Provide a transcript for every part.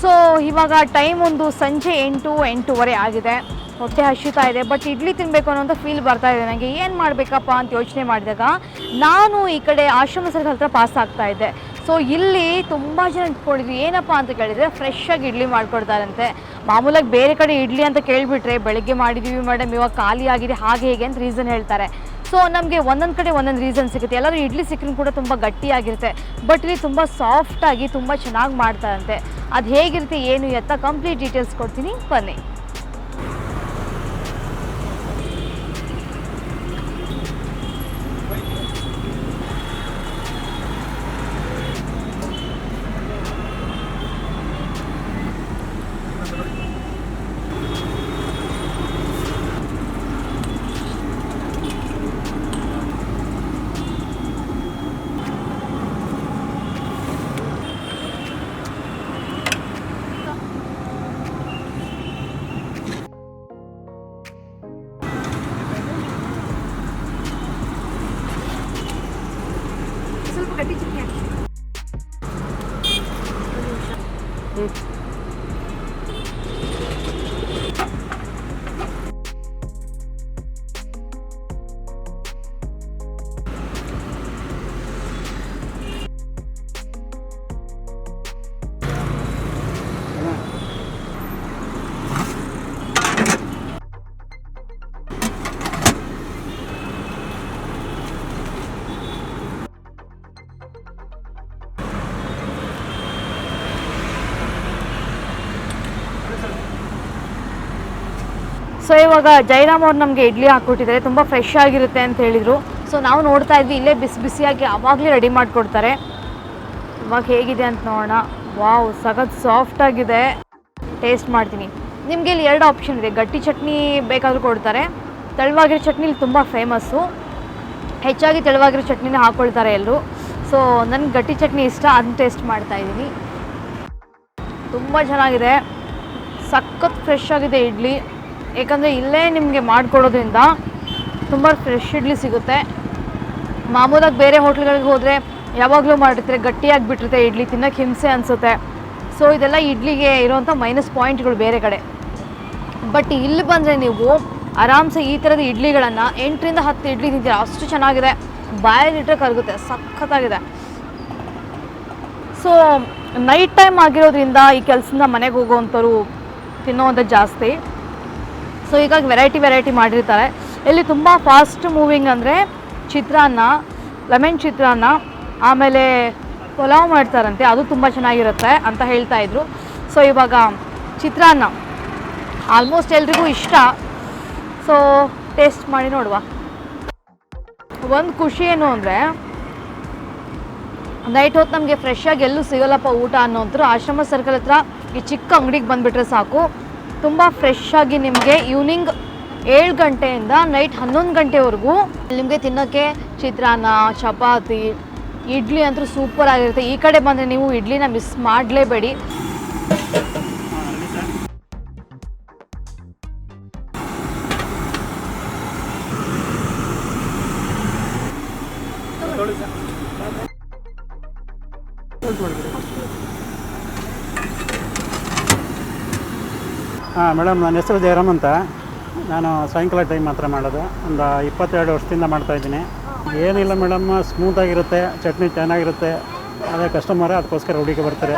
So ಇವಾಗ time ಒಂದು ಸಂಜೆ 8-8:30 ಆಗಿದೆ. ಹೊಟ್ಟೆ ಹಸಿತಾ ಇದೆ. ಬಟ್ ಇಡ್ಲಿ ತಿನ್ನಬೇಕು ಅನ್ನೋಂಥ ಫೀಲ್ ಬರ್ತಾ ಇದೆ ನನಗೆ. ಏನು ಮಾಡಬೇಕಪ್ಪ ಅಂತ ಯೋಚನೆ ಮಾಡಿದಾಗ ನಾನು ಈ ಕಡೆ ಆಶ್ರಮ ಸರ್ಕಲ್ ಹತ್ರ ಪಾಸ್ ಆಗ್ತಾ ಇದ್ದೆ. ಸೊ ಇಲ್ಲಿ ತುಂಬ ಜನ ಇಟ್ಕೊಂಡಿದ್ವಿ. ಏನಪ್ಪ ಅಂತ ಕೇಳಿದರೆ ಫ್ರೆಶ್ಶಾಗಿ ಇಡ್ಲಿ ಮಾಡ್ಕೊಡ್ತಾರಂತೆ. ಮಾಮೂಲಾಗಿ ಬೇರೆ ಕಡೆ ಇಡ್ಲಿ ಅಂತ ಕೇಳಿಬಿಟ್ರೆ ಬೆಳಗ್ಗೆ ಮಾಡಿದ್ದೀವಿ ಮೇಡಮ್, ಇವಾಗ ಖಾಲಿ ಆಗಿದೆ, ಹಾಗೆ ಹೇಗೆ ಅಂತ ರೀಸನ್ ಹೇಳ್ತಾರೆ. ಸೊ ನಮಗೆ ಒಂದೊಂದು ಕಡೆ ಒಂದೊಂದು ರೀಸನ್ ಸಿಗುತ್ತೆ. ಎಲ್ಲರೂ ಇಡ್ಲಿ ಸಿಕ್ಕರೂ ಕೂಡ ತುಂಬ ಗಟ್ಟಿಯಾಗಿರುತ್ತೆ. ಬಟ್ ಇಲ್ಲಿ ತುಂಬ ಸಾಫ್ಟಾಗಿ ತುಂಬ ಚೆನ್ನಾಗಿ ಮಾಡ್ತಾರಂತೆ. ಅದು ಹೇಗಿರುತ್ತೆ ಏನು ಎತ್ತ ಕಂಪ್ಲೀಟ್ ಡೀಟೇಲ್ಸ್ ಕೊಡ್ತೀನಿ, ಬನ್ನಿ. ಸೊ ಇವಾಗ ಜೈರಾಮ್ ಅವ್ರು ನಮಗೆ ಇಡ್ಲಿ ಹಾಕ್ಕೊಟ್ಟಿದ್ದಾರೆ. ತುಂಬ ಫ್ರೆಶ್ ಆಗಿರುತ್ತೆ ಅಂತ ಹೇಳಿದರು. ಸೊ ನಾವು ನೋಡ್ತಾ ಇದ್ವಿ, ಇಲ್ಲೇ ಬಿಸಿಯಾಗಿ ಆವಾಗಲೇ ರೆಡಿ ಮಾಡಿಕೊಡ್ತಾರೆ. ಇವಾಗ ಹೇಗಿದೆ ಅಂತ ನೋಡೋಣ. ವಾವ್, ಸಖತ್ ಸಾಫ್ಟಾಗಿದೆ. ಟೇಸ್ಟ್ ಮಾಡ್ತೀನಿ. ನಿಮಗೆ ಇಲ್ಲಿ 2 ಆಪ್ಷನ್ ಇದೆ. ಗಟ್ಟಿ ಚಟ್ನಿ ಬೇಕಾದರೂ ಕೊಡ್ತಾರೆ. ತೆಳುವಾಗಿರೋ ಚಟ್ನಿ ಇಲ್ಲಿ ತುಂಬ ಫೇಮಸ್ಸು. ಹೆಚ್ಚಾಗಿ ತೆಳುವಾಗಿರೋ ಚಟ್ನಿನ ಹಾಕ್ಕೊಳ್ತಾರೆ ಎಲ್ಲರೂ. ಸೊ ನನಗೆ ಗಟ್ಟಿ ಚಟ್ನಿ ಇಷ್ಟ, ಅದನ್ನ ಟೇಸ್ಟ್ ಮಾಡ್ತಾಯಿದ್ದೀನಿ. ತುಂಬ ಚೆನ್ನಾಗಿದೆ, ಸಖತ್ ಫ್ರೆಶ್ ಆಗಿದೆ ಇಡ್ಲಿ. ಏಕೆಂದರೆ ಇಲ್ಲೇ ನಿಮಗೆ ಮಾಡಿಕೊಡೋದ್ರಿಂದ ತುಂಬ ಫ್ರೆಶ್ ಇಡ್ಲಿ ಸಿಗುತ್ತೆ. ಮಾಮೂಲಾಗಿ ಬೇರೆ ಹೋಟ್ಲ್ಗಳಿಗೆ ಹೋದರೆ ಯಾವಾಗಲೂ ಮಾಡಿರ್ತಾರೆ, ಗಟ್ಟಿಯಾಗಿಬಿಟ್ಟಿರುತ್ತೆ ಇಡ್ಲಿ, ತಿನ್ನೋಕ್ಕೆ ಹಿಂಸೆ ಅನಿಸುತ್ತೆ. ಸೊ ಇದೆಲ್ಲ ಇಡ್ಲಿಗೆ ಇರೋವಂಥ ಮೈನಸ್ ಪಾಯಿಂಟ್ಗಳು ಬೇರೆ ಕಡೆ. ಬಟ್ ಇಲ್ಲಿ ಬಂದರೆ ನೀವು ಆರಾಮ್ಸೆ ಈ ಥರದ ಇಡ್ಲಿಗಳನ್ನು 8-10 ಇಡ್ಲಿ ತಿಂತೀರ, ಅಷ್ಟು ಚೆನ್ನಾಗಿದೆ. ಬಾಯಲ್ಲಿಟ್ಟರೆ ಕರಗುತ್ತೆ, ಸಖತ್ತಾಗಿದೆ. ಸೊ ನೈಟ್ ಟೈಮ್ ಆಗಿರೋದ್ರಿಂದ ಈ ಕೆಲಸದಿಂದ ಮನೆಗೆ ಹೋಗೋವಂಥವ್ರು ತಿನ್ನೋವಂಥದ್ದು ಜಾಸ್ತಿ. ಸೊ ಹೀಗಾಗಿ ವೆರೈಟಿ ಮಾಡಿರ್ತಾರೆ. ಇಲ್ಲಿ ತುಂಬ ಫಾಸ್ಟ್ ಮೂವಿಂಗ್ ಅಂದರೆ ಚಿತ್ರಾನ್ನ, ಲೆಮನ್ ಚಿತ್ರಾನ್ನ, ಆಮೇಲೆ ಪಲಾವ್ ಮಾಡ್ತಾರಂತೆ, ಅದು ತುಂಬ ಚೆನ್ನಾಗಿರುತ್ತೆ ಅಂತ ಹೇಳ್ತಾಯಿದ್ರು. ಸೊ ಇವಾಗ ಚಿತ್ರಾನ್ನ ಆಲ್ಮೋಸ್ಟ್ ಎಲ್ರಿಗೂ ಇಷ್ಟ. ಸೊ ಟೇಸ್ಟ್ ಮಾಡಿ ನೋಡುವ. ಒಂದು ಖುಷಿ ಏನು ಅಂದರೆ ನೈಟ್ ಹೊತ್ತು ನಮಗೆ ಫ್ರೆಶ್ಶಾಗಿ ಎಲ್ಲೂ ಸಿಗೋಲ್ಲಪ್ಪ ಊಟ ಅನ್ನೋಂಥರು ಆಶ್ರಮ ಸರ್ಕಲ್ ಹತ್ರ ಈ ಚಿಕ್ಕ ಅಂಗಡಿಗೆ ಬಂದುಬಿಟ್ರೆ ಸಾಕು. ತುಂಬ ಫ್ರೆಶ್ಶಾಗಿ ನಿಮಗೆ ಈವ್ನಿಂಗ್ 7 ಗಂಟೆಯಿಂದ ನೈಟ್ 11 ಗಂಟೆವರೆಗೂ ನಿಮಗೆ ತಿನ್ನೋಕ್ಕೆ ಚಿತ್ರಾನ್ನ, ಚಪಾತಿ, ಇಡ್ಲಿ ಅಂತೂ ಸೂಪರ್ ಆಗಿರುತ್ತೆ. ಈ ಕಡೆ ಬಂದರೆ ನೀವು ಇಡ್ಲಿನ ಮಿಸ್ ಮಾಡಲೇಬೇಡಿ. ಹಾಂ ಮೇಡಮ್, ನನ್ನ ಹೆಸರು ಜೈರಾಮ್ ಅಂತ. ನಾನು ಸಾಯಂಕಾಲ ಟೈಮ್ ಮಾತ್ರ ಮಾಡೋದು. ಒಂದು 22 ವರ್ಷದಿಂದ ಮಾಡ್ತಾಯಿದ್ದೀನಿ. ಏನಿಲ್ಲ ಮೇಡಮ್, ಸ್ಮೂತಾಗಿರುತ್ತೆ, ಚಟ್ನಿ ಚೆನ್ನಾಗಿರುತ್ತೆ. ಅದೇ ಕಸ್ಟಮರೇ ಅದಕ್ಕೋಸ್ಕರ ಹುಡುಗಿ ಬರ್ತಾರೆ,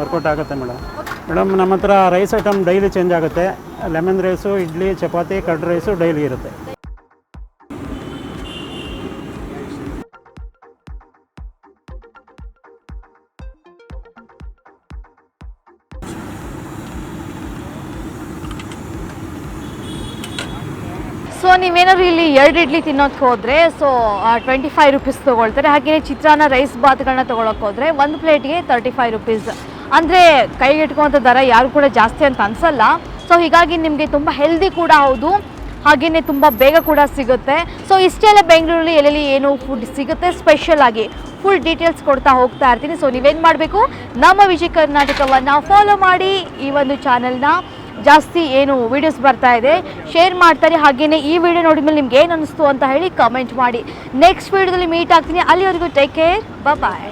ವರ್ಕೌಟ್ ಆಗುತ್ತೆ ಮೇಡಮ್. ನಮ್ಮ ಹತ್ರ ರೈಸ್ ಐಟಮ್ ಡೈಲಿ ಚೇಂಜ್ ಆಗುತ್ತೆ. Lemon rice, idli, chapati, curd rice daily ಇರುತ್ತೆ. ಸೊ ನೀವೇನಾದ್ರು ಇಲ್ಲಿ 2 ಇಡ್ಲಿ ತಿನ್ನೋಕ್ಕೆ ಹೋದರೆ ಸೊ 25 ರೂಪೀಸ್ ತೊಗೊಳ್ತಾರೆ. ಹಾಗೆಯೇ ಚಿತ್ರಾನ್ನ, ರೈಸ್ ಬಾತ್ಗಳನ್ನ ತೊಗೊಳಕ್ಕೆ ಹೋದರೆ 1 ಪ್ಲೇಟ್ಗೆ 35 ರೂಪೀಸ್. ಅಂದರೆ ಕೈಗೆಟ್ಕೋಂಥ ದರ ಯಾರು ಕೂಡ ಜಾಸ್ತಿ ಅಂತ ಅನಿಸಲ್ಲ. ಸೊ ಹೀಗಾಗಿ ನಿಮಗೆ ತುಂಬ ಹೆಲ್ದಿ ಕೂಡ ಹೌದು, ಹಾಗೆಯೇ ತುಂಬ ಬೇಗ ಕೂಡ ಸಿಗುತ್ತೆ. ಸೊ ಇಷ್ಟೆಲ್ಲ ಬೆಂಗಳೂರಲ್ಲಿ ಎಲ್ಲೆಲ್ಲಿ ಏನು ಫುಡ್ ಸಿಗುತ್ತೆ ಸ್ಪೆಷಲ್ ಆಗಿ ಫುಲ್ ಡೀಟೇಲ್ಸ್ ಕೊಡ್ತಾ ಹೋಗ್ತಾ ಇರ್ತೀನಿ. ಸೊ ನೀವೇನು ಮಾಡಬೇಕು, ನಮ್ಮ ವಿಜಯ್ ಕರ್ನಾಟಕವನ್ನು ಫಾಲೋ ಮಾಡಿ. ಈ ಒಂದು ಚಾನಲ್ನ ಜಾಸ್ತಿ ಏನು ವೀಡಿಯೋಸ್ ಬರ್ತಾ ಇದೆ ಶೇರ್ ಮಾಡ್ತಾರೆ. ಹಾಗೆಯೇ ಈ ವಿಡಿಯೋ ನೋಡಿದ್ಮೇಲೆ ನಿಮ್ಗೆ ಏನು ಅನ್ನಿಸ್ತು ಅಂತ ಹೇಳಿ ಕಮೆಂಟ್ ಮಾಡಿ. ನೆಕ್ಸ್ಟ್ ವಿಡಿಯೋದಲ್ಲಿ ಮೀಟ್ ಆಗ್ತೀನಿ. ಅಲ್ಲಿವರೆಗೂ ಟೇಕ್ ಕೇರ್, ಬಾಯ್.